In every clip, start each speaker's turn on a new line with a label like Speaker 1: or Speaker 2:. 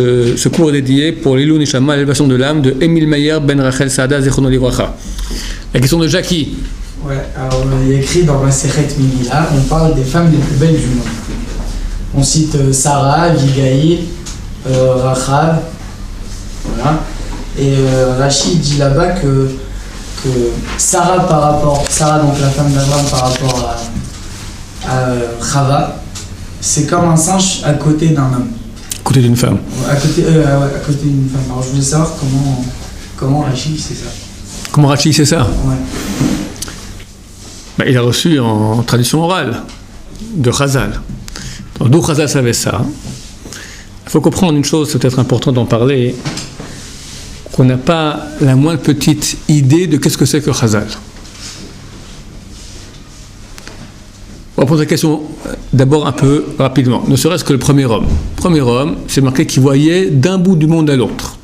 Speaker 1: Ce cours est dédié pour l'Ilou Neshama, l'élévation de l'âme de Émile Meyer Ben Rachel Saada Zechrono Livracha. La question de Jackie.
Speaker 2: Ouais, alors il y a écrit dans Masechet Megillah, on parle des femmes les plus belles du monde. On cite Sarah, Abigail, Rachab, voilà. Et Rachid dit là-bas que Sarah donc la femme d'Abraham par rapport à Chava, c'est comme un singe à côté d'un homme.
Speaker 1: À côté d'une femme.
Speaker 2: À côté d'une femme. Alors je voulais savoir comment Rachid sait ça.
Speaker 1: Comment Rachid sait ça?
Speaker 2: Ouais.
Speaker 1: Il a reçu en tradition orale de Chazal. D'où Chazal savait ça? Il faut comprendre une chose, c'est peut-être important d'en parler, qu'on n'a pas la moindre petite idée de qu'est-ce que c'est que Chazal. On va poser la question d'abord un peu rapidement, ne serait-ce que le premier homme. Le premier homme, c'est marqué qu'il voyait d'un bout du monde à l'autre.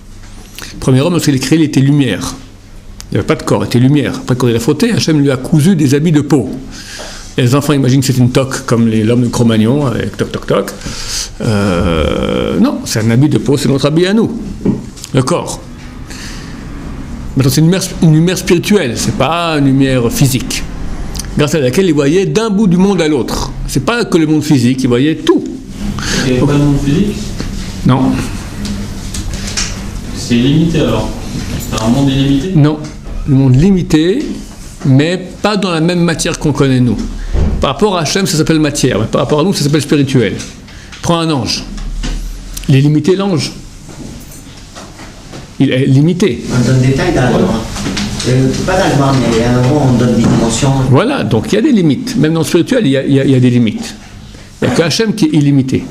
Speaker 1: Le premier homme, lorsqu'il est créé, il était lumière. Il n'y avait pas de corps, il était lumière. Après, quand il a fauté, Hachem lui a cousu des habits de peau. Et les enfants imaginent que c'est une toque, comme l'homme de Cro-Magnon, avec toc toc toc. Non, c'est un habit de peau, c'est notre habit à nous, le corps. Maintenant, c'est une lumière spirituelle, c'est pas une lumière physique, grâce à laquelle il voyait d'un bout du monde à l'autre. C'est pas que le monde physique, il voyait tout.
Speaker 3: Il n'y avait pas de monde physique?
Speaker 1: Non.
Speaker 3: C'est illimité alors? C'est un monde illimité?
Speaker 1: Non, le monde limité, mais pas dans la même matière qu'on connaît nous. Par rapport à Hachem, ça s'appelle matière, mais par rapport à nous, ça s'appelle spirituel. Prends un ange. Il est limité, l'ange. Il est limité.
Speaker 4: On donne des détails dans le droit. Pas dans le droit, mais à un moment, on donne des dimensions.
Speaker 1: Voilà, donc il y a des limites. Même dans le spirituel, il y a des limites. Il n'y a que Hachem qui est illimité.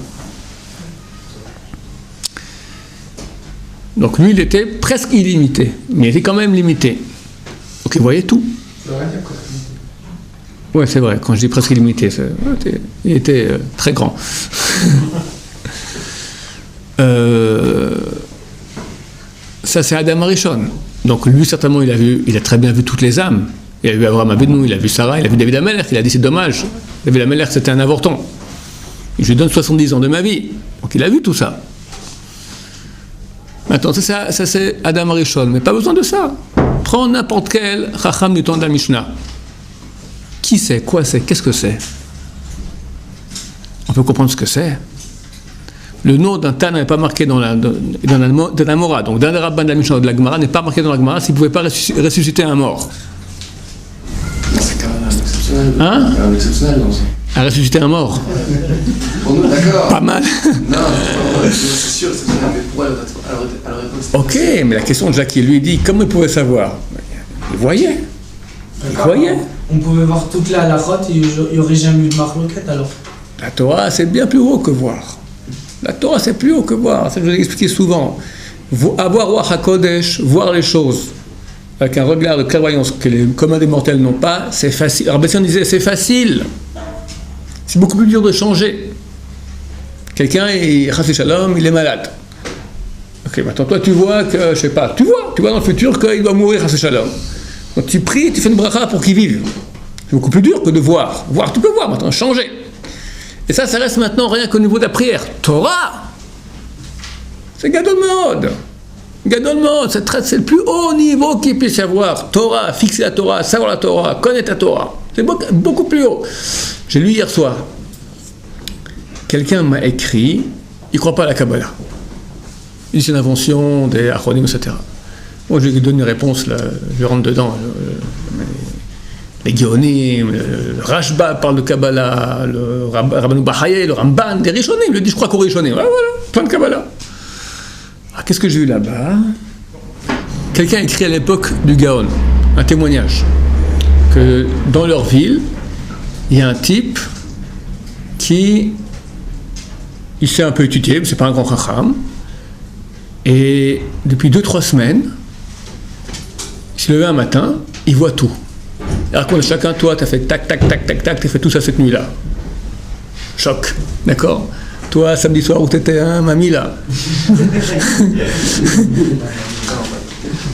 Speaker 1: Donc lui, il était presque illimité, mais il était quand même limité. Donc il voyait tout. Ouais, c'est vrai, quand je dis presque illimité, il était très grand. Ça, c'est Adam Arishon. Donc lui, certainement, il a très bien vu toutes les âmes. Il a vu Abraham Avinu, il a vu Sarah, il a vu David Amelech, il a dit c'est dommage. David Amelech, c'était un avorton. Je lui donne 70 ans de ma vie. Donc il a vu tout ça. Maintenant, ça c'est Adam Arishon, mais pas besoin de ça. Prends n'importe quel Chacham du temps de la Mishnah. Qui c'est? Quoi c'est? Qu'est-ce que c'est? On peut comprendre ce que c'est. Le nom d'un Tana n'est pas marqué dans la Mora, donc d'un des rabbins de la Mishnah ou de la Gemara n'est pas marqué dans la Gemara s'il ne pouvait pas ressusciter un mort.
Speaker 5: C'est quand même un exceptionnel.
Speaker 1: Hein?
Speaker 5: Un exceptionnel, non?
Speaker 1: À ressusciter un mort.
Speaker 5: Pour nous, d'accord.
Speaker 1: Pas mal.
Speaker 5: Non, c'est sûr, c'est exceptionnel, mais pour elle, à la réponse.
Speaker 1: Ok, mais la question de Jackie lui dit comment il pouvait savoir? Il voyait. Il voyait.
Speaker 2: On pouvait voir toute la halachot et il n'y aurait jamais eu de marloquette alors.
Speaker 1: La Torah, c'est bien plus haut que voir. La Torah, c'est plus haut que voir. Ça, je vous ai expliqué souvent. Avoir Ruach HaKodesh, voir les choses avec un regard de clairvoyance que les communs des mortels n'ont pas, c'est facile. Alors, Bessin disait, c'est facile. C'est beaucoup plus dur de changer. Quelqu'un, Chassid Shalom, il est malade. Ok, maintenant, toi, tu vois que, je sais pas, tu vois dans le futur qu'il doit mourir, Chassid Shalom. Donc, tu pries, tu fais une bracha pour qu'il vive. C'est beaucoup plus dur que de voir. Voir, tu peux voir maintenant, changer. Et ça reste maintenant rien qu'au niveau de la prière. Torah, c'est Gadol Meod. Gadol Meod, c'est le plus haut niveau qu'il puisse y avoir. Torah, fixer la Torah, savoir la Torah, connaître la Torah. C'est beaucoup plus haut. J'ai lu hier soir. Quelqu'un m'a écrit, il ne croit pas à la Kabbalah. Il dit c'est une invention des Achronim, etc. Moi, je lui donne une réponse, là, je rentre dedans. Les Géonim, le Rashba parle de Kabbalah, le Rabbanou Bahaye, le Ramban, des Rishonim, il lui dit je crois qu'au Rishonim. Voilà, plein de Kabbalah. Alors, qu'est-ce que j'ai eu là-bas? Quelqu'un a écrit à l'époque du Gaon, un témoignage, que dans leur ville, il y a un type qui, il s'est un peu étudié, mais c'est pas un grand chacham, et depuis 2-3 semaines, il s'est levé un matin, il voit tout. Alors qu'on a chacun, toi, tu as fait tac, tac, tac, tac, tac, tu as fait tout ça cette nuit-là. Choc, d'accord? Toi, samedi soir où tu étais, hein, mamie, là.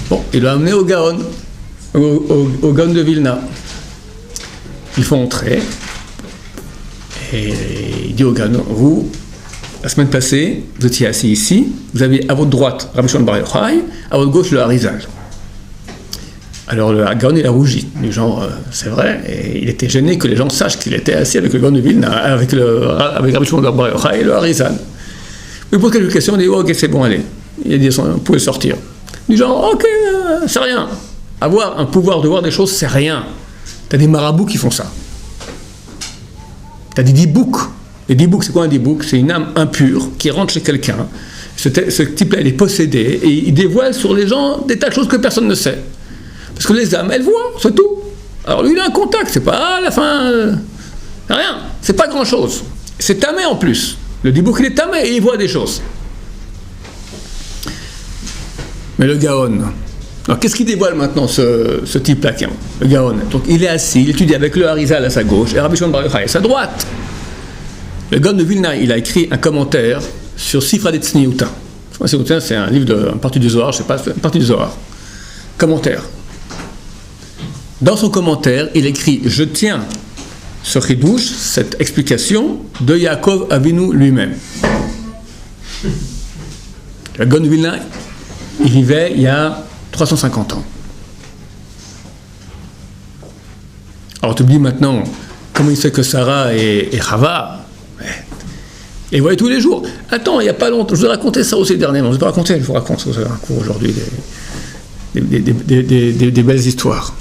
Speaker 1: Bon, il l'a amené au Gaon, au Gaon de Vilna. Ils font entrer, et il dit au Gaon, vous, la semaine passée, vous étiez assis ici, vous aviez à votre droite Rabbi Shimon Bar Yochai, à votre gauche le Harizal. Alors le Gaon il a rougi, du genre, c'est vrai, et il était gêné que les gens sachent qu'il était assis avec le Gaon de Vilna, avec Rabbi Shimon Bar Yochai et le Harizal. Il pose quelques questions, il dit, ok, c'est bon, allez. Il a dit, vous pouvez sortir. Du genre, ok, c'est rien. Avoir un pouvoir de voir des choses, c'est rien. T'as des marabouts qui font ça. T'as des dibouks. Les dibouks, c'est quoi un dibouk? C'est une âme impure qui rentre chez quelqu'un. Ce type-là, il est possédé et il dévoile sur les gens des tas de choses que personne ne sait. Parce que les âmes, elles voient, c'est tout. Alors lui, il a un contact, c'est pas à la fin... rien, c'est pas grand-chose. C'est tamé en plus. Le dibouk, il est tamé et il voit des choses. Mais le Gaon... Alors, qu'est-ce qu'il dévoile maintenant, ce type-là, le Gaon? Donc, il est assis, il étudie avec le Harizal à sa gauche et Rabbi Shimon Bar Yochai à sa droite. Le Gaon de Vilna, il a écrit un commentaire sur Sifra de Tzniuta. C'est un livre, une partie du Zohar, je ne sais pas, une partie du Zohar. Commentaire. Dans son commentaire, il écrit « Je tiens ce chidouche, cette explication, de Yaakov Avinu lui-même. » Le Gaon de Vilna, il vivait il y a 350 ans. Alors tu me dis maintenant, comment il sait que Sarah et Chava, et voyez tous les jours. Attends, il n'y a pas longtemps, je vous ai raconté ça aussi dernièrement, je vous raconte ça, vous avez un cours aujourd'hui, des belles histoires.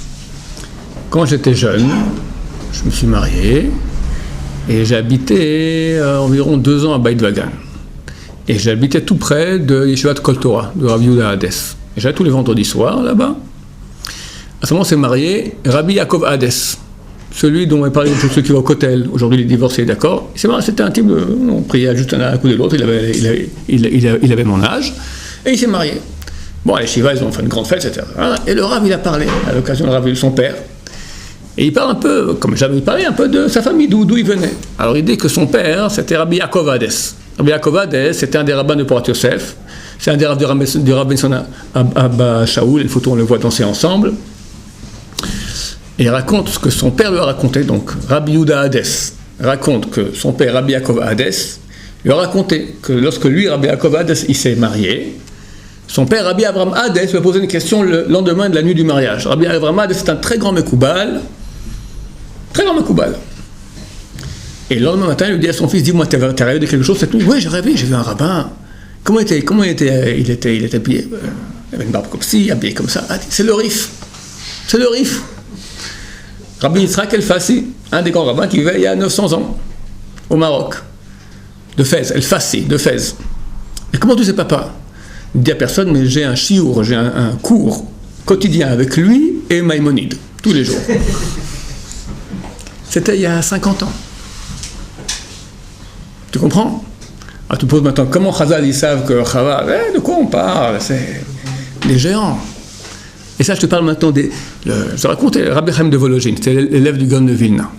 Speaker 1: Quand j'étais jeune, je me suis marié, et j'ai habité environ 2 ans à Beit Vagan. Et j'habitais tout près de Yeshivat Kol Torah, de Rabbi Yehuda Hades. Et j'allais tous les vendredis soirs là-bas. À ce moment, s'est marié Rabbi Yaakov Hades, celui dont on a parlé de ceux qui vont au Kotel. Aujourd'hui, il est divorcé, d'accord. C'était un type, on priait juste un à côté de l'autre, il avait mon âge, et il s'est marié. Bon, les Shiva, ils ont fait une grande fête, etc. Et le Rav, il a parlé, à l'occasion de Rav de son père. Et il parle un peu, comme jamais il parlait, un peu de sa famille, d'où il venait. Alors, il dit que son père, c'était Rabbi Yaakov Hades. Rabbi Yaakov Hades, c'était un des rabbins de Porat Yosef. C'est un des rabbins du Rabbi Abba Shaoul, une photo on le voit danser ensemble. Et il raconte ce que son père lui a raconté, donc Rabbi Yehuda Hades raconte que son père Rabbi Yaakov Hades lui a raconté que lorsque lui, Rabbi Yaakov Hades, il s'est marié, son père Rabbi Avraham Hades lui a posé une question le lendemain de la nuit du mariage. Rabbi Avraham Hades c'est un très grand mekoubal, et le lendemain matin, il lui dit à son fils, dis-moi, t'as rêvé de quelque chose cette nuit? Oui, j'ai rêvé, j'ai vu un rabbin. Comment il était habillé? Il avait une barbe comme ci, habillé comme ça. Ah, c'est le Rif. C'est le Rif. Rabbi Yitzhak El-Fassi, un des grands rabbins qui vivait il y a 900 ans, au Maroc, de Fès, El-Fassi, de Fès. Et comment tu sais, papa? Il dit à personne, mais j'ai un chiour, j'ai un cours quotidien avec lui et Maïmonide, tous les jours. C'était il y a 50 ans. Tu comprends? Ah, tu poses maintenant, comment Chazal, ils savent que Chava, de quoi on parle? C'est des géants. Et ça, je te parle maintenant je te raconte Rabbi Chaim de Vologine, c'était l'élève du Gaon de Vilna.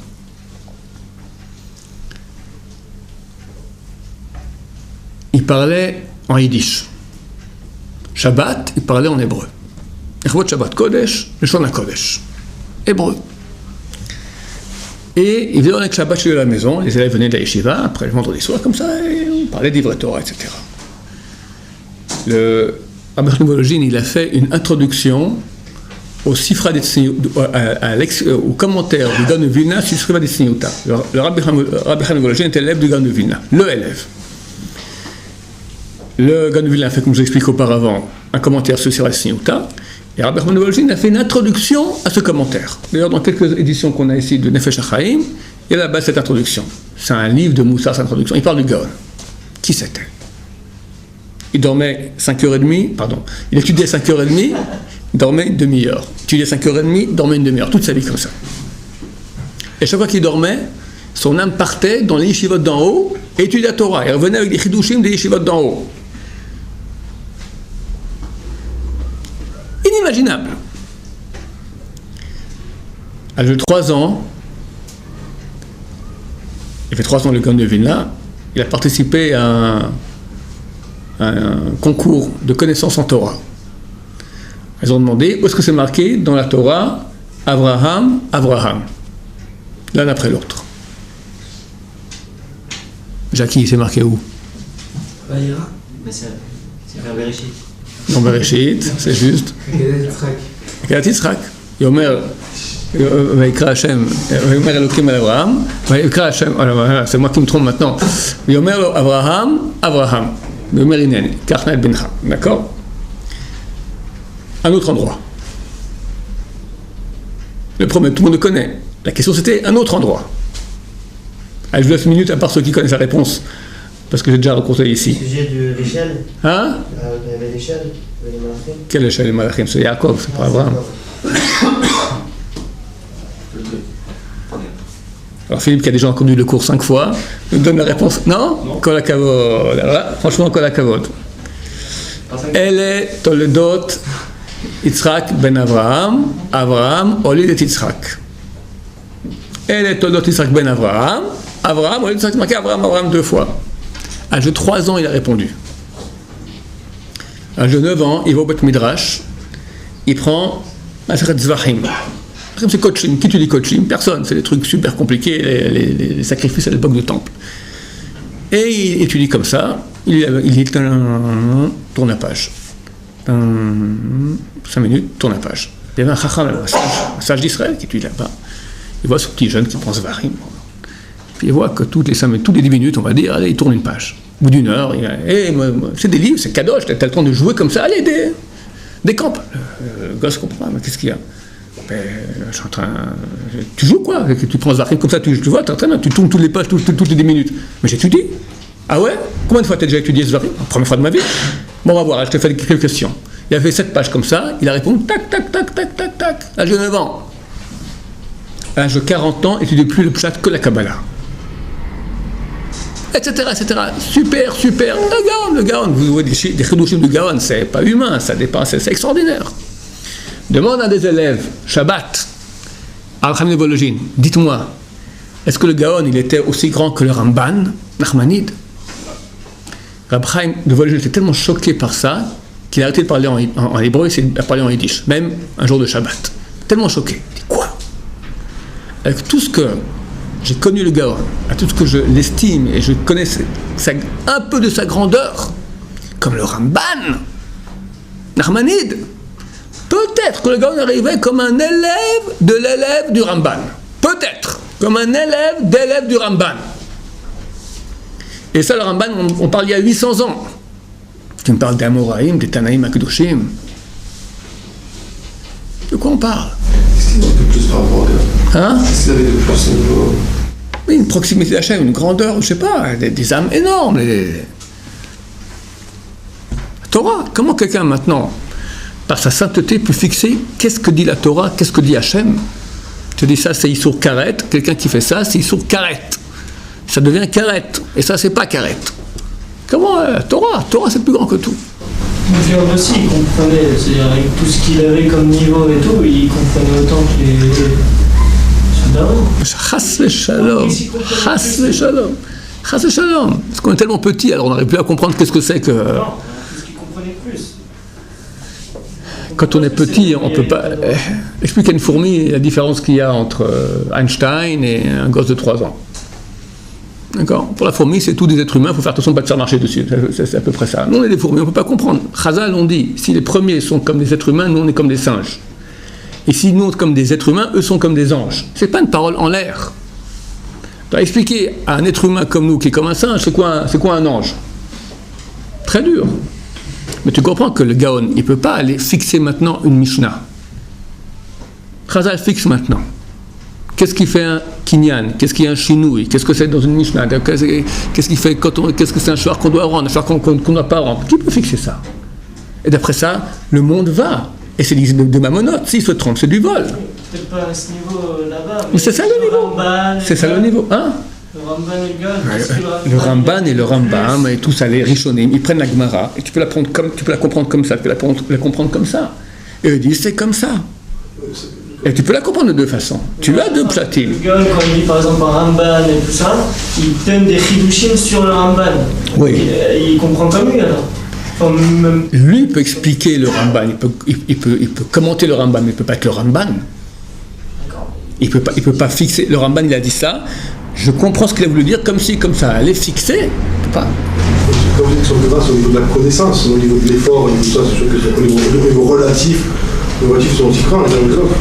Speaker 1: Il parlait en yiddish. Shabbat, il parlait en hébreu. Echvot Shabbat Kodesh, le Shon HaKodesh. Hébreu. Et il venait avec Shabbat chez lui à la maison, les élèves venaient de la yeshiva, après le vendredi soir, comme ça, et on parlait d'Ivret Torah, etc. Le Rabbi Chaim de Vologine, il a fait une introduction au Sifra de au commentaire du Gaon de Vilna sur Sifra de Tzniuta. Le Rabbi Chaim de Vologine était l'élève du Gaon de Vilna, le élève. Le Gaon de Vilna a fait, comme je vous explique auparavant, un commentaire sur Sifra de Tzniuta, et Rabbi Chaim de Vologine a fait une introduction à ce commentaire. D'ailleurs, dans quelques éditions qu'on a ici de Nefesh HaChaim, il y a là-bas cette introduction. C'est un livre de Moussa, cette introduction. Il parle du Gaon. Qui c'était? Il dormait 5h30, il étudiait 5h30, il dormait une demi-heure. Il étudiait 5h30, il dormait une demi-heure, toute sa vie comme ça. Et chaque fois qu'il dormait, son âme partait dans les yeshivot d'en haut et étudiait la Torah. Il revenait avec des chidushim des yeshivot d'en haut. Inimaginable. À l'âge de 3 ans, il fait 3 ans le Gaon de Vilna, il a participé à un concours de connaissances en Torah. Ils ont demandé où est-ce que c'est marqué dans la Torah Abraham, l'un après l'autre. Jackie, c'est marqué où?
Speaker 2: Vaïra.
Speaker 4: Mais c'est faire Bereshit.
Speaker 1: Non, Bereshit, c'est juste. Kedat Yitzhak. Yomer, Vaikra Hashem, Yomer Elokim al Abraham, Vaikra Hashem, voilà, c'est moi qui me trompe maintenant. Yomer Abraham, Abraham. Yomer Ineni, Kachna et Bincha. D'accord? Un autre endroit. Le premier, tout le monde le connaît. La question c'était un autre endroit. Allez, je vous laisse une minute à part ceux qui connaissent la réponse, parce que j'ai déjà raconté ici.
Speaker 4: Sujet de l'échelle.
Speaker 1: Hein?
Speaker 4: Il y avait l'échelle, les Malachim.
Speaker 1: Quelle échelle les Malachim? C'est Yaakov, c'est pas Abraham. Alors Philippe, qui a déjà conduit le cours 5 fois, nous donne la réponse. Non? Kol hakavod. Alors là, franchement, kol hakavod. Elle est Toledot Yitzhak ben Abraham, Abraham olid et Yitzhak. Elle est Toledot Yitzhak ben Abraham, Abraham olid et Yitzhak, marqué Abraham, Abraham 2 fois. À l'âge de 3 ans, il a répondu. À l'âge de 9 ans, il va au Bet Midrash, il prend Maseret Zvachim. C'est coaching. Qui tu dis coaching? Personne. C'est des trucs super compliqués, les sacrifices à l'époque du temple. Et il étudie comme ça. Il tourne la page. 5 minutes, tourne la page. Il y avait un chacham, un sage d'Israël qui étudie là-bas. Il voit ce petit jeune qui prend ce varim. Puis il voit que toutes les 10 minutes, on va dire, allez, il tourne une page. Au bout d'une heure, c'est des livres, c'est kadosh, t'as le temps de jouer comme ça, allez, des camps. Le gosse comprend, mais qu'est-ce qu'il y a? Ben, je suis en train. Tu joues quoi? Tu prends ce varim comme ça, tu vois, t'es en train, tu tournes toutes les pages, toutes les 10 minutes. Mais j'étudie. Ah ouais? Combien de fois t'as déjà étudié ce varim? La première fois de ma vie. Bon, on va voir, je te fais quelques questions. Il a fait 7 pages comme ça, il a répondu tac, tac, tac, tac, tac, tac. À l'âge de 9 ans. À l'âge de 40 ans, il n'étudie plus le pshat que la Kabbalah. Etc., etc. Super, super. Le Gaon, vous voyez des chidushim du Gaon, c'est pas humain, ça dépasse, c'est extraordinaire. Demande à des élèves, Shabbat, Abraham de Vologine, dites-moi, est-ce que le Gaon, il était aussi grand que le Ramban, Nachmanide? Abraham de Vologine était tellement choqué par ça qu'il a arrêté de parler en hébreu et s'est parlé en yiddish, même un jour de Shabbat. Tellement choqué. Il dit quoi? Avec tout ce que j'ai connu le Gaon, à tout ce que je l'estime et je connais un peu de sa grandeur, comme le Ramban, Nachmanide, peut-être que le Gaon arrivait comme un élève de l'élève du Ramban. Peut-être, comme un élève d'élève du Ramban. Et ça, le Ramban, on parle il y a 800 ans. Tu me parles d'Amoraïm, des Tanaïm Akudoshim. De quoi on parle?
Speaker 5: Qu'est-ce qu'il y avait de plus par rapport à
Speaker 1: Hein?
Speaker 5: Qu'est-ce qu'il y avait de plus au niveau...
Speaker 1: Oui, une proximité d'Hachem, une grandeur, je sais pas, des âmes énormes. Torah, comment quelqu'un maintenant, par sa sainteté, peut fixer qu'est-ce que dit la Torah, qu'est-ce que dit Hachem? Tu dis ça, c'est Issour Karet, quelqu'un qui fait ça, c'est Issour Karet. Ça devient Karet, et ça, c'est pas Karet. Comment Torah, c'est plus grand que tout.
Speaker 2: Job aussi, il comprenait, c'est-à-dire avec tout ce qu'il avait comme niveau et tout, il comprenait autant que les Shalom.
Speaker 1: Chas v'shalom, chas v'shalom, chas v'shalom. Parce qu'on est tellement petit, alors on n'arrive plus à comprendre qu'est-ce que c'est que...
Speaker 2: Non, parce qu'il comprenait plus.
Speaker 1: Quand on est petit, on ne peut pas... Explique à une fourmi la différence qu'il y a entre Einstein et un gosse de 3 ans. D'accord? Pour la fourmi, c'est tous des êtres humains, il faut faire attention de ne pas te faire marcher dessus. C'est à peu près ça. Nous, on est des fourmis, on ne peut pas comprendre. Chazal, on dit, si les premiers sont comme des êtres humains, nous, on est comme des singes. Et si nous, on est comme des êtres humains, eux sont comme des anges. Ce n'est pas une parole en l'air. Tu dois expliquer à un être humain comme nous, qui est comme un singe, c'est quoi un ange? Très dur. Mais tu comprends que le Gaon, il ne peut pas aller fixer maintenant une Mishnah. Chazal fixe maintenant. Qu'est-ce qui fait un kinyan? Qu'est-ce qui est un chinoui? Qu'est-ce que c'est dans une Mishnah? Qu'est-ce qui fait qu'est-ce que c'est un shouar qu'on doit rendre, un shouar qu'on ne doit pas rendre? Qui peut fixer ça? Et d'après ça, le monde va. Et c'est de Mamonote. S'il se trompe, c'est du vol.
Speaker 2: Peut-être pas à ce niveau là-bas.
Speaker 1: Mais c'est ça le niveau. C'est ça le niveau. Hein?
Speaker 2: Le Ramban et le Gaon.
Speaker 1: Le Ramban et le Rambam et tout ça, les Rishonim, ils prennent la Gemara et tu peux la comprendre comme ça, tu peux la comprendre comme ça. Et ils disent c'est comme ça. Et tu peux la comprendre de deux façons. Tu as deux pshatim.
Speaker 2: Le Gaon, quand il dit par exemple un Ramban et tout ça, il donne des chidushim sur le Ramban.
Speaker 1: Oui.
Speaker 2: Il comprend comme lui alors. Enfin, même...
Speaker 1: Lui, il peut expliquer le Ramban, il peut commenter le Ramban, mais il ne peut pas être le Ramban. Il peut pas fixer. Le Ramban, il a dit ça, Je comprends ce qu'il a voulu dire, comme si, comme ça, elle est fixée. Pas.
Speaker 6: Quand vous dites que son grâce au niveau de la connaissance, au niveau de l'effort, au niveau de ça, c'est sûr que au niveau relatif, les relatifs sont aussi grands les uns que les autres.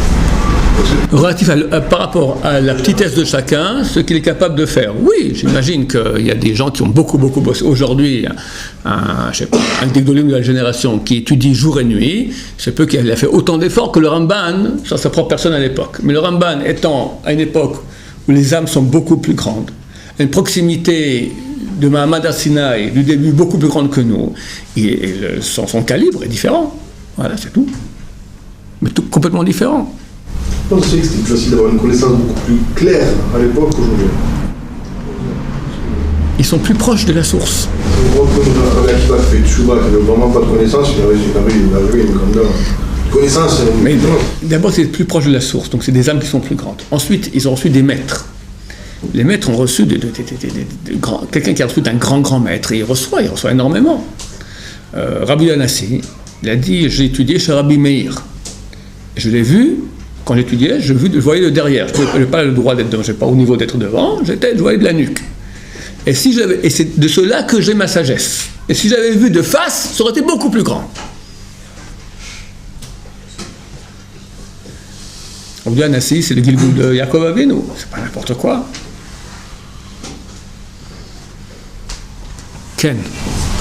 Speaker 1: Relatif par rapport à la petitesse de chacun, ce qu'il est capable de faire. Oui, j'imagine qu'il y a des gens qui ont beaucoup bossé. Aujourd'hui, un Gdolim de la génération qui étudie jour et nuit, c'est peu qu'il a fait autant d'efforts que le Ramban sur sa propre personne à l'époque. Mais le Ramban étant à une époque où les âmes sont beaucoup plus grandes, une proximité de Mahamad Sinaï du début beaucoup plus grande que nous, et son calibre est différent. Voilà, c'est tout. Mais tout complètement différent.
Speaker 6: Je pense aussi que c'était plus facile d'avoir une connaissance beaucoup plus claire à l'époque qu'aujourd'hui.
Speaker 1: Ils sont plus proches de la source.
Speaker 6: Si on voit un gars qui va faire Tchouba, qui n'a vraiment pas de connaissance, il avait une grande connaissance.
Speaker 1: Mais d'abord, c'est plus proche de la source, donc c'est des âmes qui sont plus grandes. Ensuite, ils ont reçu des maîtres. Les maîtres ont reçu quelqu'un qui a reçu d'un grand maître, et il reçoit énormément. Rabbi Yanassi, il a dit, j'ai étudié chez Rabbi Meir. Je l'ai vu. Quand j'étudiais, je voyais le derrière. Je n'avais pas le droit d'être devant, je n'ai pas au niveau d'être devant, je voyais de la nuque. Et c'est de cela que j'ai ma sagesse. Et si j'avais vu de face, ça aurait été beaucoup plus grand. On dit Anassi, c'est le Gilgoul de Yaakov Avinu, c'est pas n'importe quoi. Ken.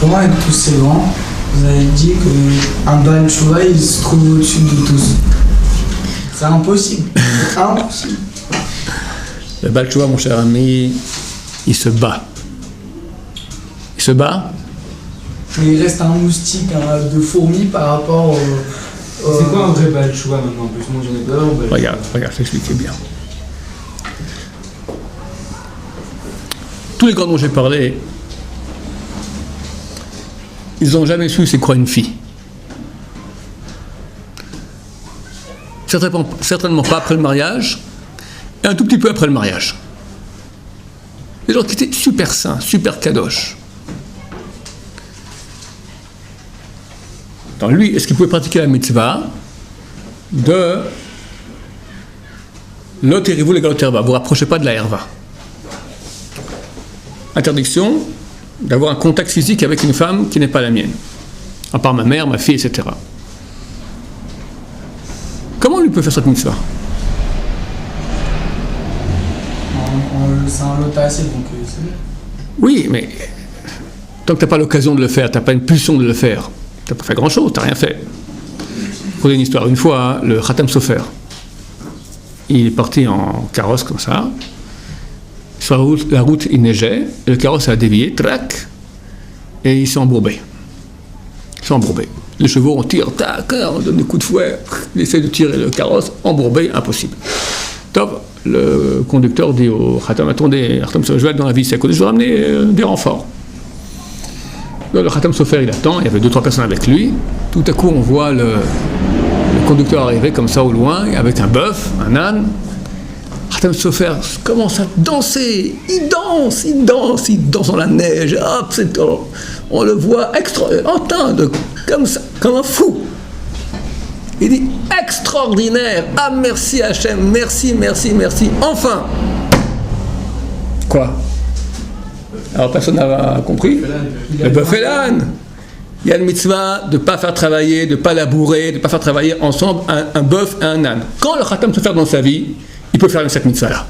Speaker 2: Comment avec tous ces grands, vous avez dit qu'un Baal Tshuva, il se trouve au-dessus de tous? C'est impossible. Impossible.
Speaker 1: Le Baal Tshuva, mon cher ami, il se bat. Il se bat.
Speaker 2: Mais il reste un moustique de fourmi par rapport au...
Speaker 7: C'est quoi un vrai Baal Tshuva maintenant? En plus, moi j'en ai peur.
Speaker 1: Regarde, je vais expliquer bien. Tous les grands dont j'ai parlé, ils n'ont jamais su c'est quoi une fille. Certainement pas après le mariage, et un tout petit peu après le mariage. Des gens qui étaient super saints, super kadosh. Donc lui, est-ce qu'il pouvait pratiquer la mitzvah de l'otérivu le galoterva, vous ne rapprochez pas de la herva. Interdiction d'avoir un contact physique avec une femme qui n'est pas la mienne, à part ma mère, ma fille, etc. Comment lui peut faire cette mitzvah?
Speaker 2: C'est un lot assez, donc c'est bien.
Speaker 1: Oui, mais tant que tu n'as pas l'occasion de le faire, tu n'as pas une pulsion de le faire, tu n'as pas fait grand-chose, tu n'as rien fait. Pour une histoire, une fois, le Khatam Sofer, il est parti en carrosse comme ça, sur la route il neigeait, et le carrosse a dévié, trac, et il s'est embourbé. Les chevaux, on tire, tac, on donne des coups de fouet, il essaie de tirer le carrosse, embourbé, impossible. Top, le conducteur dit au Khatam, attendez, je vais être dans la ville, c'est à côté, je vais ramener des renforts. Le Khatam Sofer, il attend, il y avait 2-3 personnes avec lui, tout à coup on voit le conducteur arriver comme ça au loin, avec un bœuf, un âne. Khatam Sofer commence à danser, il danse dans la neige, hop, on le voit comme ça, comme un fou. Il dit extraordinaire, ah merci Hachem, merci, enfin. Quoi? Alors personne n'a compris. Le bœuf et l'âne. Il y a une mitzvah de ne pas faire travailler, de ne pas labourer, de ne pas faire travailler ensemble un bœuf et un âne. Quand le Khatam Sofer dans sa vie, il peut faire cette mitzvah-là.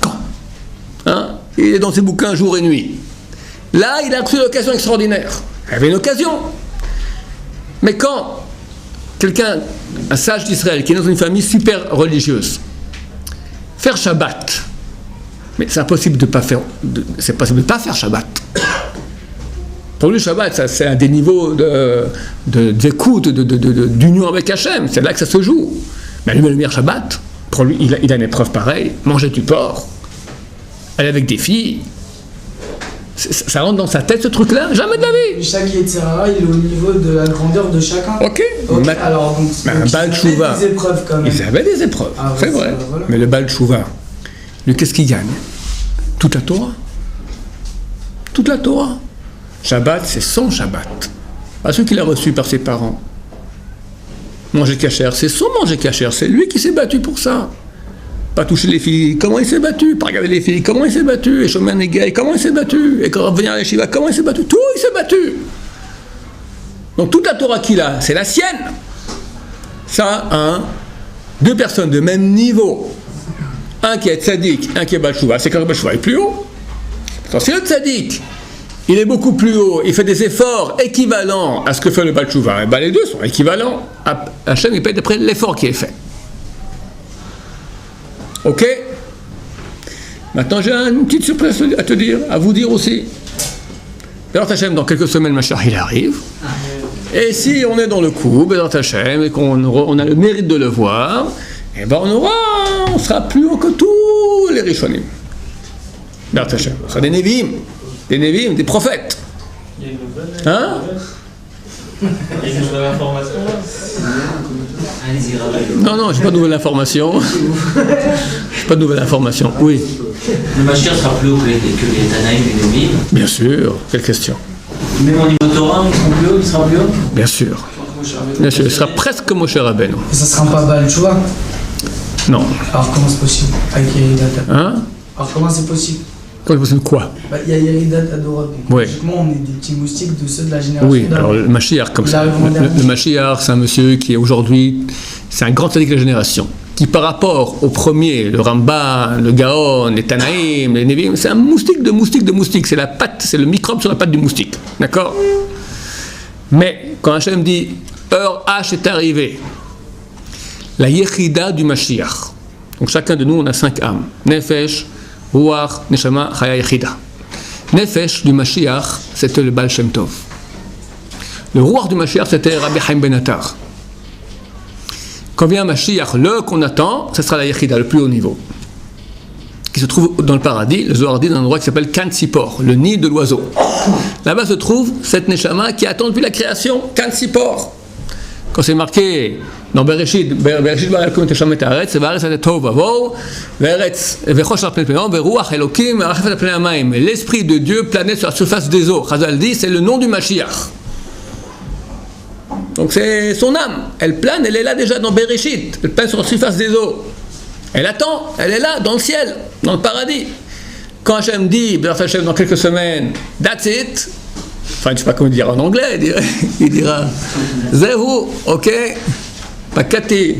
Speaker 1: Quand? Il est dans ses bouquins jour et nuit. Là, il a reçu l'occasion extraordinaire. Il avait une occasion. Mais quand quelqu'un, un sage d'Israël, qui est dans une famille super religieuse, faire Shabbat, mais c'est impossible de pas faire, c'est possible de pas faire Shabbat. Pour lui, Shabbat, c'est un des niveaux d'écoute, d'union avec Hachem. C'est là que ça se joue. Mais allumer le lumière Shabbat, pour lui, il a une épreuve pareille. Manger du porc, aller avec des filles. Ça rentre dans sa tête, ce truc-là? Jamais de la vie.
Speaker 2: Chaque Yetzirah, il est au niveau de la grandeur de chacun.
Speaker 1: Ok.
Speaker 2: Alors, donc,
Speaker 1: un Baal Tshuva,
Speaker 2: des épreuves quand même.
Speaker 1: ils avaient des épreuves, c'est vrai.
Speaker 2: Voilà.
Speaker 1: Mais le Baal Tshuva, lui, qu'est-ce qu'il gagne? Toute la Torah. Toute la Torah. Shabbat, c'est son Shabbat. Pas celui qu'il a reçu par ses parents. Manger cachère, c'est son manger cachère. C'est lui qui s'est battu pour ça. pas toucher les filles, comment il s'est battu, pas regarder les filles, comment il s'est battu, et Shomer Negay, comment il s'est battu, et quand venir à l'Yeshiva, comment il s'est battu, tout il s'est battu. Donc toute la Torah qu'il a, c'est la sienne. Ça, deux personnes de même niveau, un qui est tzaddik, un qui est Baal Tshuva, c'est quand le Baal Tshuva est plus haut. Alors si le tzaddik, il est beaucoup plus haut, il fait des efforts équivalents à ce que fait le Baal Tshuva, et ben les deux sont équivalents. Hachem, il paye d'après l'effort qui est fait. Ok? Maintenant, j'ai une petite surprise à te dire, à vous dire aussi. Alors Hachem, dans quelques semaines, Mashiach, il arrive. Et si on est dans le coup, Bézat Hachem, et qu'on a le mérite de le voir, et ben on sera plus haut que tous les Rishonim. Bézat Hachem. On sera des Nevi'im, des prophètes.
Speaker 3: Il y a une nouvelle.
Speaker 1: Hein?
Speaker 3: Il y a une nouvelle information là.
Speaker 4: Allez-y, Rabbi.
Speaker 1: Non, j'ai pas de nouvelle information. J'ai pas de nouvelle information. Oui.
Speaker 4: Le Mashiach sera plus haut que les Tanaïm et les Nevi'im.
Speaker 1: Bien sûr. Quelle question?
Speaker 4: Même au niveau Torah, il sera plus haut.
Speaker 1: Bien sûr. Bien sûr. Il sera presque Moshe Rabbeinu.
Speaker 2: Et ça sera pas Baal Tshuva.
Speaker 1: Non.
Speaker 2: Alors comment c'est possible avec Yeridat?
Speaker 1: Hein?
Speaker 2: Alors comment c'est possible?
Speaker 1: Comment c'est possible quoi?
Speaker 2: Il y a Yeridat Adorot. Donc
Speaker 1: Oui.
Speaker 2: logiquement, on est des petits moustiques de ceux de la génération.
Speaker 1: Oui, alors le Mashiach, comme ça. Le Mashiach, c'est un monsieur qui est aujourd'hui, c'est un grand tzaddik de la génération, qui par rapport au premier, le Ramban, le Gaon, les Tanaïm, les Nevi'im, c'est un moustique de moustique, c'est la patte, c'est le microbe sur la patte du moustique, d'accord? Mais quand Hachem dit, heure H est arrivée, la Yechida du Mashiach, donc chacun de nous, on a 5 âmes, Nefesh, Ruach, Neshama, Chaya, Yechida. Nefesh du Mashiach, c'était le Baal Shem Tov. Le Ruach du Mashiach, c'était Rabbi Chaim Ben Attar. Quand vient Mashiach, le qu'on attend, ce sera la Yechida, le plus haut niveau, qui se trouve dans le paradis. Le Zohar dit dans un endroit qui s'appelle Kan Sipor, le nid de l'oiseau. Là-bas se trouve cette Neshama qui attend depuis la création, Kan Sipor. Quand c'est marqué dans Bereshit Barakum Teshamet Haaretz, Va'aretz Atet Tov Vavo, Va'aretz Vechosh Al Pnei Pnei, Veruach Elokim Arachef Al Pnei Hamayim. L'esprit de Dieu planait sur la surface des eaux. Chazal dit, c'est le nom du Mashiach. Donc c'est son âme. Elle plane, elle est là déjà dans Bereshit. Elle plane sur la surface des eaux. Elle attend, elle est là, dans le ciel, dans le paradis. Quand Hachem dit, dans quelques semaines, that's it. Enfin, je ne sais pas comment il dira en anglais, il dira Zehu, ok, Pakati,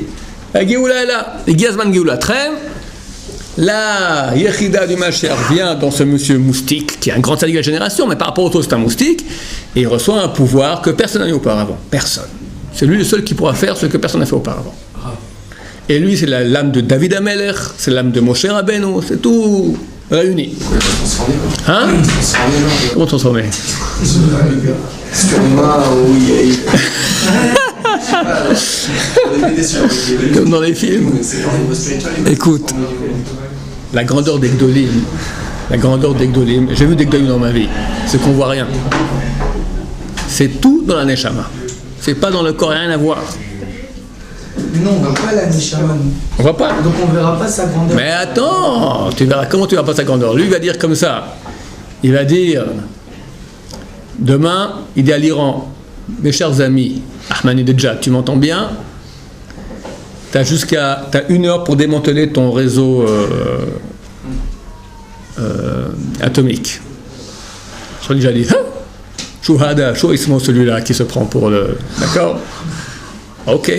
Speaker 1: Agioula là, Giazman Gioula Trem, la Yechida du Mashiach vient dans ce monsieur moustique, qui est un grand tzaddik de la génération, mais par rapport aux autres, c'est un moustique, et il reçoit un pouvoir que personne n'a eu auparavant. Personne. C'est lui le seul qui pourra faire ce que personne n'a fait auparavant. Et lui, c'est l'âme de David Amelech, c'est l'âme de Moshe Rabbeinu, c'est tout réuni. Hein? Comment transformer? Comme dans les films. Écoute, la grandeur des Gdolim, j'ai vu des Gdolim dans ma vie, c'est qu'on voit rien. C'est tout dans la Neshama. C'est pas dans le corps, rien à voir.
Speaker 2: Mais non, on ne voit pas la Neshama, nous.
Speaker 1: On voit pas.
Speaker 2: Donc on ne verra pas sa grandeur.
Speaker 1: Mais attends, tu verras comment tu verras pas sa grandeur. Lui, il va dire comme ça. Il va dire, demain, il dit à l'Iran, mes chers amis, Ahmadinejad, tu m'entends bien? T'as 1 heure pour démanteler ton réseau atomique. Je déjà dit, Chouhada, Chouismo, celui-là qui se prend pour le... D'accord? Ok.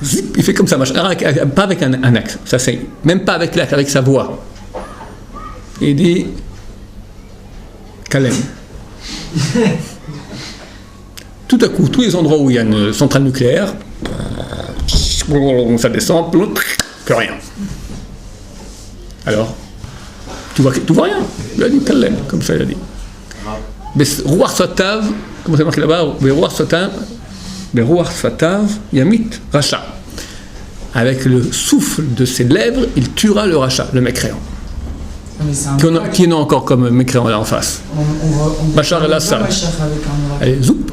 Speaker 1: Zip, il fait comme ça, pas avec un axe, ça c'est, même pas avec l'axe, avec sa voix. Il dit Kalem. Tout à coup, tous les endroits où il y a une centrale nucléaire, ça descend, plus rien. Alors, tu vois rien. Il a dit Kalem, comme ça il a dit. Mais Ruach Satav, comment c'est marqué là-bas? Ruach Satav, Yamit, Racha. Avec le souffle de ses lèvres, il tuera le Racha, le mécréant. Qui n'a encore comme mécréant là en face? Bachar el-Assad. Allez, zoup.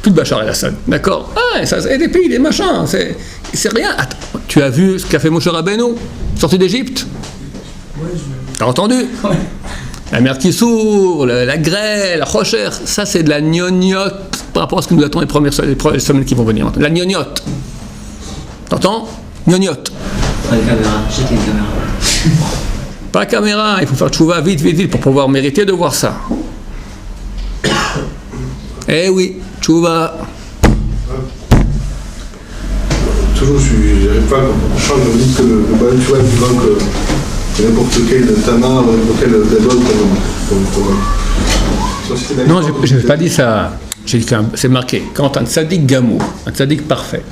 Speaker 1: Plus de Bachar el-Assad. D'accord? Ah, ça, et des pays, des machins. C'est rien. Attends, tu as vu ce qu'a fait Moshe Rabbeinu, sorti d'Égypte? T'as entendu?
Speaker 2: Ouais.
Speaker 1: La mer qui s'ouvre, la grêle, la rochère, ça c'est de la gnognotte par rapport à ce que nous attendons les premières semaines qui vont venir. La gnognotte. T'entends? Gnognotte.
Speaker 4: Pas de caméra, je sais qu'il y a une caméra.
Speaker 1: Pas caméra, il faut faire tchouva vite, vite, vite pour pouvoir mériter de voir ça. Eh oui, tchouva.
Speaker 6: Toujours, j'arrive pas quand vous dites que le Baal Tchouva est plus grand que n'importe quel Tana ou n'importe quel Gadol
Speaker 1: Non, je n'ai pas dit ça. J'ai dit que c'est marqué. Quand un tzaddik gamou, un tzaddik parfait,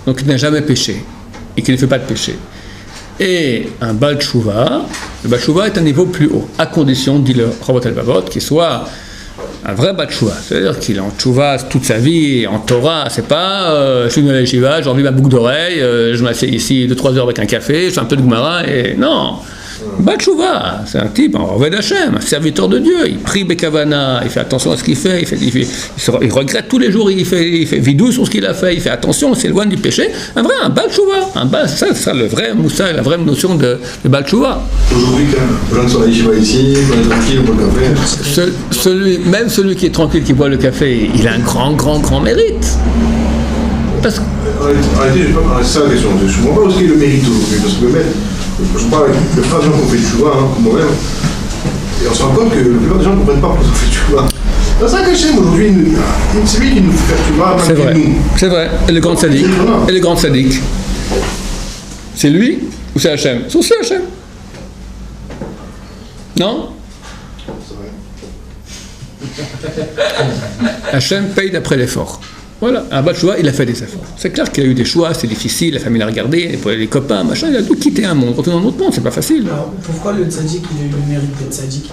Speaker 1: donc il n'a jamais péché et qui ne fait pas de péché, et un Baal Tchouva, le Baal Tchouva est un niveau plus haut, à condition, dit le Chovot HaLevavot, qu'il soit un vrai Baal Tchouva, c'est-à-dire qu'il est en Tchouva toute sa vie, en Torah, c'est pas je suis venu à la yeshiva, j'ai envie ma boucle d'oreille, je m'assieds ici 2-3 heures avec un café, je fais un peu de Gemara, et non. Baal Tchouva, c'est un type, en Oved Hashem, un serviteur de Dieu, il prie Bekavana, il fait attention à ce qu'il fait, il regrette tous les jours, il fait vidou sur ce qu'il a fait, il fait attention, il s'éloigne du péché, un Baal Tchouva, ça c'est le vrai moussa, la vraie notion de Baal Tchouva.
Speaker 6: Aujourd'hui, quand les gens sont à la yeshiva ici, on est tranquille, on boit le café.
Speaker 1: Même celui qui est tranquille, qui boit le café, il a un grand mérite. Parce que...
Speaker 6: Arrêtez, je ne vais pas ça la question, je ne comprends pas où est le mérite aujourd'hui, parce que je parle avec le plupart des gens qui ont fait du chouva, comme moi-même, et on se rend compte que la plupart des gens ne comprennent pas pourquoi on fait du chouva. C'est ça qu'Hachem aujourd'hui, c'est lui qui nous fait faire chouva,
Speaker 1: c'est vrai, c'est vrai, et le grand sadique, c'est lui ou c'est Hachem? C'est aussi Hachem. Non? Hachem paye d'après l'effort. Voilà, un Baal Tchouva, il a fait des efforts. C'est clair qu'il a eu des choix, c'est difficile, la famille l'a regardé, les copains, machin, il a dû quitter un monde, retourner dans un autre monde, c'est pas facile.
Speaker 2: Alors, pourquoi le tzaddik, il a eu le mérite d'être tzaddik?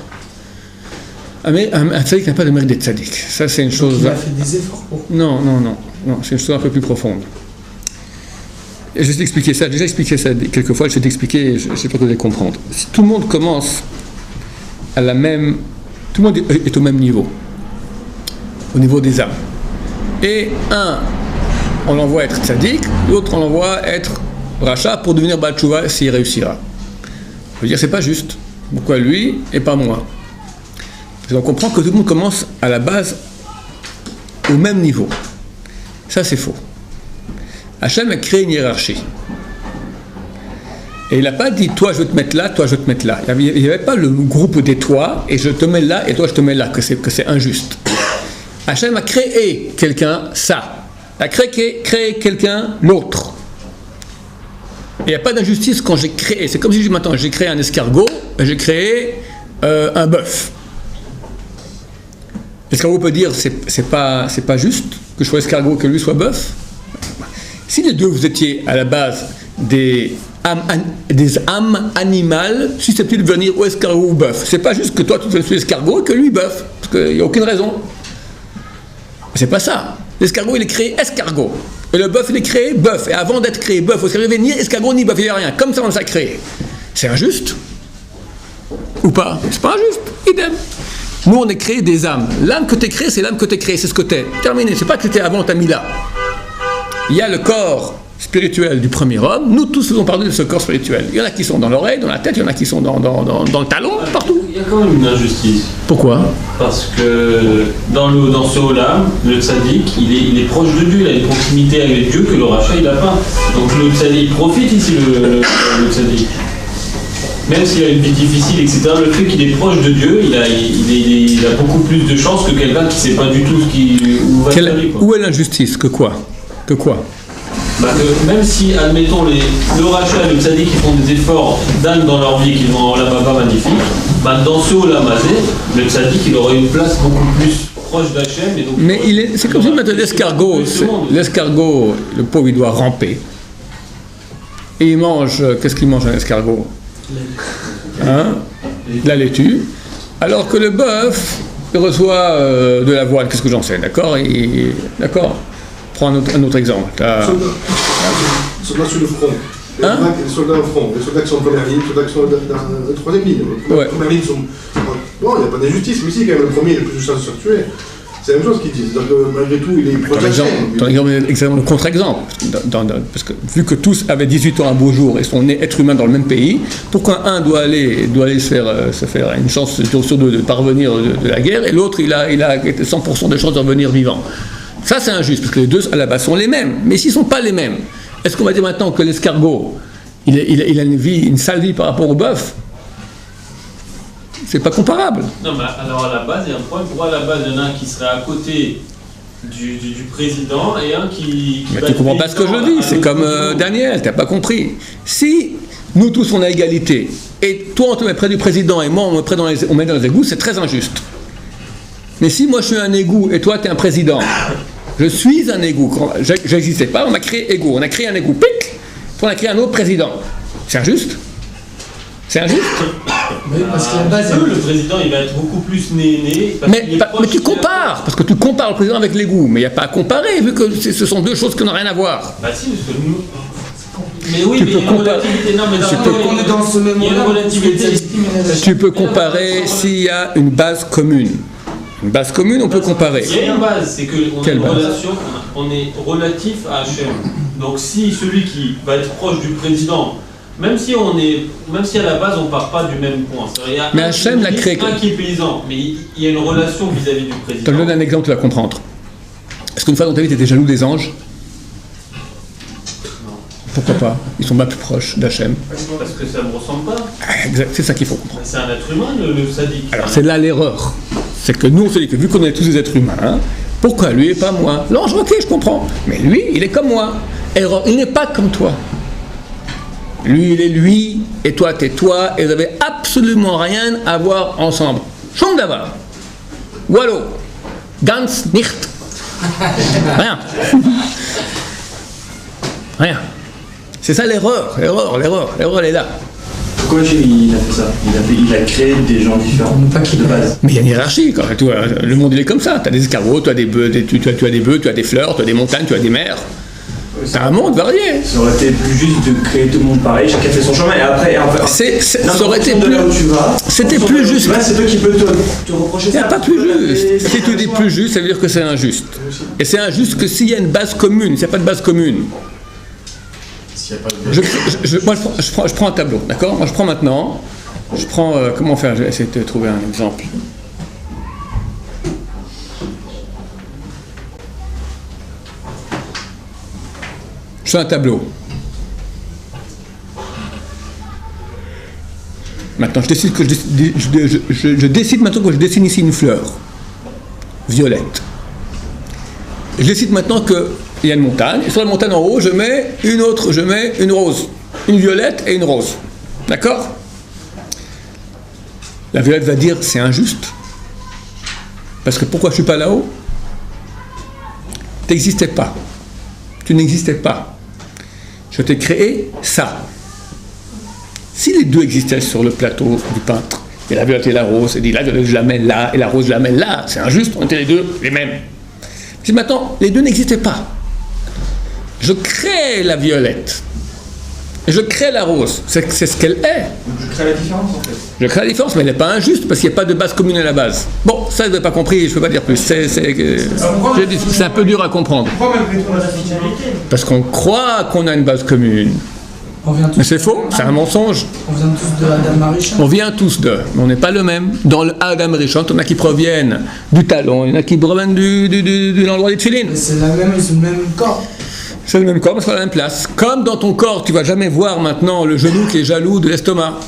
Speaker 1: Un tzaddik n'a pas le mérite d'être tzaddik. Ça, c'est une chose...
Speaker 2: Il a fait des efforts pour...
Speaker 1: Non, c'est une chose un peu plus profonde. Et je vais t'expliquer ça, j'ai déjà expliqué ça quelques fois, je vais t'expliquer, je ne sais pas que vous allez comprendre. Si tout le monde commence à la même... Tout le monde est au même niveau, au niveau des âmes. Et on l'envoie être tzaddik, l'autre on l'envoie être rachat pour devenir Baal Tchouva s'il réussira. Je veux dire, c'est pas juste. Pourquoi lui et pas moi? Parce qu'on comprend que tout le monde commence à la base au même niveau. Ça, c'est faux. Hachem a créé une hiérarchie. Et il n'a pas dit, toi je veux te mettre là, toi je veux te mettre là. Il n'y avait pas le groupe des toi, et je te mets là, et toi je te mets là, que c'est injuste. Hachem a créé quelqu'un, ça. Il a créé quelqu'un, l'autre. Et il n'y a pas d'injustice quand j'ai créé. C'est comme si maintenant j'ai créé un escargot, et j'ai créé un bœuf. L'escargot peut dire, c'est pas juste que je sois escargot, que lui soit bœuf. Si les deux vous étiez à la base des âmes animales susceptibles de devenir ou escargot ou bœuf, c'est pas juste que toi tu sois escargot et que lui bœuf, parce qu'il n'y a aucune raison. C'est pas ça. L'escargot il est créé escargot. Et le bœuf il est créé bœuf. Et avant d'être créé bœuf, il n'y avait ni escargot ni bœuf, il n'y a rien. Comme ça on s'est créé. C'est injuste? Ou pas? C'est pas injuste. Idem. Nous on est créé des âmes. L'âme que tu es créée, c'est l'âme que tu es créée, c'est ce que tu es. Terminé. C'est pas que tu étais avant, tu as mis là. Il y a le corps spirituel du premier homme. Nous tous faisons partie de ce corps spirituel. Il y en a qui sont dans l'oreille, dans la tête, il y en a qui sont dans le talon, partout.
Speaker 3: Il y a quand même une injustice.
Speaker 1: Pourquoi?
Speaker 3: Parce que dans ce haut-là, le tzaddik, il est proche de Dieu, il a une proximité avec Dieu que le rachat il n'a pas. Donc le tzaddik profite ici, le tzaddik. Même s'il a une vie difficile, etc., le fait qu'il est proche de Dieu, il a beaucoup plus de chances que quelqu'un qui ne sait pas du tout où va aller.
Speaker 1: Où est l'injustice? Que quoi?
Speaker 3: Même si, admettons, le rachat et le tzaddik qui font des efforts dingues dans leur vie, qui vont en la baba magnifique, dans ce haut-là, le tzaddik, il aurait une place beaucoup plus proche d'Hachem.
Speaker 1: Mais c'est comme si maintenant l'escargot, le pauvre, il doit ramper. Et il mange, qu'est-ce qu'il mange un escargot? La laitue. Alors que le bœuf, il reçoit de l'avoine, qu'est-ce que j'en sais, d'accord? D'accord. Prends un autre exemple.
Speaker 6: Soldats sur le front. Les soldats au front, les soldats qui sont en première ligne, les soldats qui sont dans la troisième ligne. Les premières lignes sont... Bon, il n'y a pas d'injustice, mais si, quand même, le premier, il a plus de chances de se tuer. C'est la même chose qu'ils disent. Donc, malgré tout, il est proche.
Speaker 1: Ton exemple, le contre-exemple. Parce que vu que tous avaient 18 ans un beau jour et sont nés êtres humains dans le même pays, pourquoi un doit aller se faire une chance sur deux de parvenir de la guerre et l'autre, il a 100% de chances de revenir vivant? Ça, c'est injuste, parce que les deux, à la base, sont les mêmes. Mais s'ils ne sont pas les mêmes, est-ce qu'on va dire maintenant que l'escargot, il a une vie, une sale vie par rapport au bœuf. C'est pas comparable.
Speaker 3: Non, mais alors à la base, il y a un problème. Pourquoi à la base, il y en a un qui serait à côté du président et un qui
Speaker 1: mais tu comprends pas ce que je dis, c'est comme Daniel, t'as pas compris. Si nous tous on a égalité, et toi on te met près du président et moi on me met dans les égouts, c'est très injuste. Mais si moi je suis un égout et toi tu es un président, je suis un égout, j'existais pas, on a créé égout, on a créé un égout, pic, on a créé un autre président. C'est injuste? C'est injuste?
Speaker 2: Oui, parce que la base,
Speaker 3: le président il va être beaucoup plus né.
Speaker 1: Mais tu compares, parce que tu compares le président avec l'égout, mais il n'y a pas à comparer, vu que ce sont deux choses qui n'ont rien à voir.
Speaker 3: Bah si, parce que nous... Mais oui,
Speaker 1: tu
Speaker 3: mais
Speaker 1: peux
Speaker 3: il y a une relativité. Non, mais
Speaker 2: on est dans ce même
Speaker 3: il y a une relativité.
Speaker 1: Tu peux comparer s'il y a une base commune. Une base commune, on peut comparer.
Speaker 3: Il y a une base, c'est qu'on a une relation, on est relatif à Hachem. Donc si celui qui va être proche du président, même si à la base on part pas du même point,
Speaker 1: mais Hachem l'a créé.
Speaker 3: Un qui est paysan, mais il y a une relation vis-à-vis du président.
Speaker 1: Je te donne un exemple, tu vas comprendre. Est-ce qu'une fois dans ta vie tu étais jaloux des anges?
Speaker 3: Non.
Speaker 1: Pourquoi pas? Ils sont pas plus proches d'Hachem.
Speaker 3: Parce que ça ne me ressemble pas.
Speaker 1: Exact, c'est ça qu'il faut comprendre.
Speaker 3: C'est un être humain, le sadique.
Speaker 1: Alors c'est là l'erreur. C'est que nous on se dit que vu qu'on est tous des êtres humains, hein, pourquoi lui et pas moi? L'ange, ok, je comprends. Mais lui, il est comme moi. Erreur, il n'est pas comme toi. Lui, il est lui, et toi, t'es toi, et vous n'avez absolument rien à voir ensemble. Schon d'avoir. Wallo. Ganz nicht. Rien. Rien. C'est ça l'erreur. L'erreur, elle est là.
Speaker 8: Pourquoi il a fait ça? Il a créé des gens différents de base.
Speaker 1: Mais il y a une hiérarchie, quand même. Tu vois, le monde, il est comme ça. Tu as des escargots, tu as des bœufs, tu as des fleurs, tu as des montagnes, tu as des mers. C'est un monde varié.
Speaker 8: Ça aurait été plus juste de créer tout le monde pareil, chacun fait son chemin et après.
Speaker 1: Ça aurait été plus. C'était plus juste.
Speaker 8: C'est toi qui peux te reprocher ça.
Speaker 1: Il n'y a pas plus juste. Si tu dis plus juste, ça veut dire que c'est injuste. Et c'est injuste que s'il y a une base commune. S'il n'y a pas de base commune. Je prends un tableau, d'accord? Moi je prends maintenant. Comment faire? Je vais essayer de trouver un exemple. Je fais un tableau. Maintenant, je décide maintenant que je dessine ici une fleur violette. Je décide maintenant qu'il y a une montagne, et sur la montagne en haut, je mets une rose, une violette et une rose. D'accord? La violette va dire c'est injuste. Parce que pourquoi je ne suis pas là-haut? Tu n'existais pas. Tu n'existais pas. Je t'ai créé ça. Si les deux existaient sur le plateau du peintre, et la violette et la rose, et dit la violette je la mets là, et la rose je la mets là, c'est injuste, on était les deux les mêmes. Si maintenant, les deux n'existaient pas, je crée la violette, et je crée la rose, c'est ce qu'elle est.
Speaker 8: Donc je crée la différence en fait.
Speaker 1: Je crée la différence, mais elle n'est pas injuste, parce qu'il n'y a pas de base commune à la base. Bon, ça je n'avais pas compris, je ne peux pas dire plus, c'est un peu dur à comprendre.
Speaker 8: Pourquoi malgré tout la finalité?
Speaker 1: Parce qu'on croit qu'on a une base commune. Mais c'est faux, c'est un mensonge.
Speaker 2: On vient tous de Adam Marichon.
Speaker 1: On vient tous d'eux, mais on n'est pas le même. Dans le Adam Marichon, il y en a qui proviennent du talon, il y en a qui proviennent de l'endroit des tefilines.
Speaker 2: C'est le même corps.
Speaker 1: C'est le même corps, mais c'est pas la même place. Comme dans ton corps, tu vas jamais voir maintenant le genou qui est jaloux de l'estomac.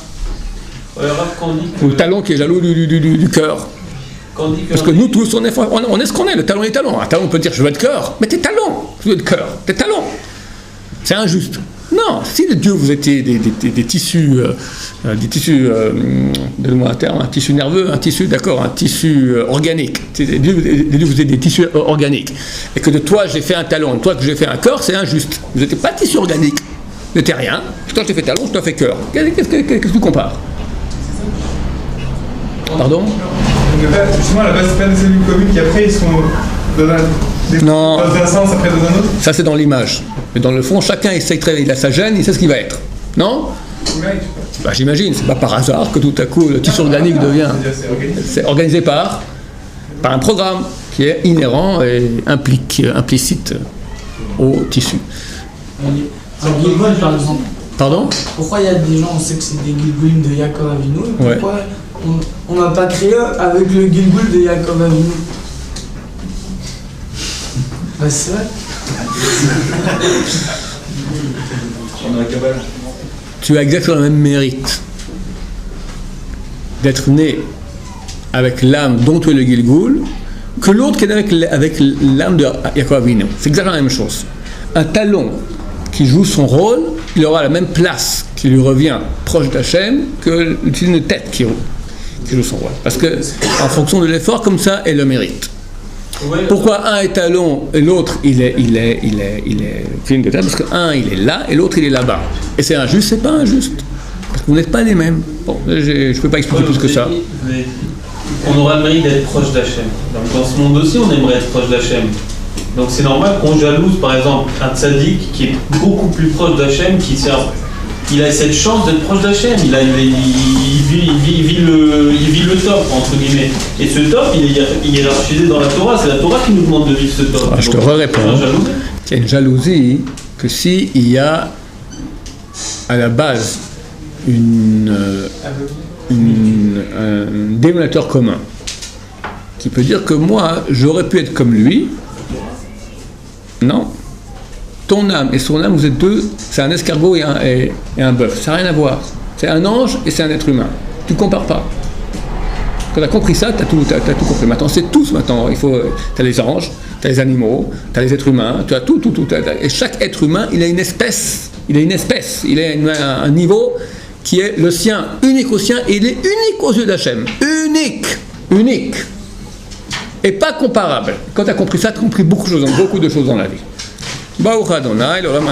Speaker 1: Ou le talon qui est jaloux du cœur. Parce que nous tous, on est ce qu'on est, le talon est talon. Un talon, on peut dire je veux être cœur, mais t'es talon, je veux être cœur, t'es talon. C'est injuste. Non, si les dieux vous étiez des tissus, donne-moi un terme, un tissu nerveux, un tissu, d'accord, un tissu organique. Les dieux vous étiez des tissus organiques. Et que de toi j'ai fait un talon, de toi que j'ai fait un cœur, c'est injuste. Vous n'étiez pas tissu organique, vous n'étiez rien. Toi je t'ai fait talon, je t'ai fait cœur. Qu'est-ce que tu compares? Pardon?
Speaker 9: Justement, à la base, c'est pas des cellules communes qui après ils sont dans un sens, après dans un autre.
Speaker 1: Ça c'est dans l'image. Mais dans le fond, chacun essaie de travailler, il a sa gêne, il sait ce qu'il va être. Non? Bah, j'imagine, c'est pas par hasard que tout à coup le tissu organique devient. C'est organisé par un programme qui est inhérent et implicite au tissu.
Speaker 2: Un Gilgul par exemple.
Speaker 1: Pardon?
Speaker 2: Pourquoi il y a des gens, on sait que c'est des Gilgulim de Yaakov Avinu, et pourquoi on n'a pas créé avec le Gilgul de Yaakov Avinu? Bah c'est vrai.
Speaker 8: On a la cabale.
Speaker 1: tu as exactement le même mérite d'être né avec l'âme dont tu es le Gilgoul que l'autre qui est né avec l'âme de Yaakov Avinu. C'est exactement la même chose. Un talon qui joue son rôle, il aura la même place qui lui revient proche d'Hachem que une tête qui joue son rôle. Parce que, en fonction de l'effort, comme ça, est le mérite. Pourquoi un est talon et l'autre il est film de tête? Parce qu'un il est là et l'autre il est là-bas. Et c'est injuste, c'est pas injuste. Parce que vous n'êtes pas les mêmes. Bon, je ne peux pas expliquer plus que ça.
Speaker 3: On aura le mérite d'être proche d'Hachem. Donc dans ce monde aussi, on aimerait être proche d'Hachem. Donc c'est normal qu'on jalouse, par exemple, un tzaddik qui est beaucoup plus proche d'Hachem, il a cette chance d'être proche d'Hachem. Il vit le top, entre guillemets. Et ce top, il est hiérarchisé dans la Torah. C'est la Torah qui nous demande de vivre ce top.
Speaker 1: Alors, je te réponds qu'il y a une jalousie que s'il y a à la base un dénominateur commun qui peut dire que moi j'aurais pu être comme lui. Non, ton âme et son âme, vous êtes deux, c'est un escargot et un bœuf, ça n'a rien à voir. C'est un ange et c'est un être humain, tu ne compares pas. Quand tu as compris ça, tu as tout compris. Maintenant c'est tous maintenant, tu as les anges, tu as les animaux, tu as les êtres humains, tu as tout. Et chaque être humain, il a une espèce, il a un niveau qui est le sien, unique au sien, et il est unique aux yeux d'Hachem. Unique. Et pas comparable. Quand tu as compris ça, tu as compris beaucoup de choses dans la vie. Baruch Adonai, l'olam